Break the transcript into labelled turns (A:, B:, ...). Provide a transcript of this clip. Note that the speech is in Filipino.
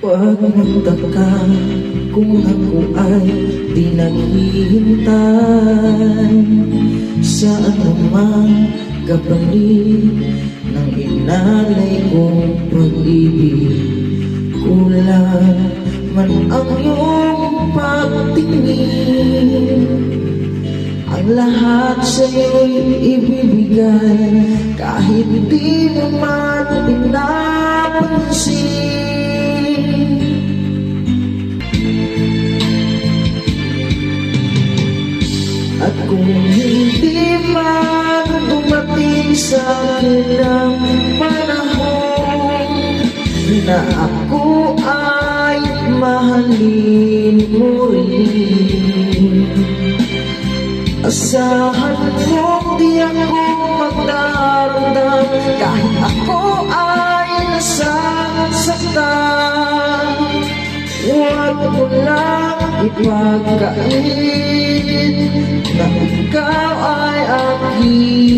A: Huwag magtaka kung ako ay di naghihintay sa anumang kapalit ng inalay kong pag-ibig. Kulang man ang iyong pagtingin, ang lahat sa'yo'y ibibigay kahit di mo man pinapansin. At kung hindi man dumating sa akin ang panahon na ako ay mahalin mo rin, asahan mo di ako magdaramdam kahit ako ay nasasaktan. Huwag mo lang ipagkait na ikaw ay aking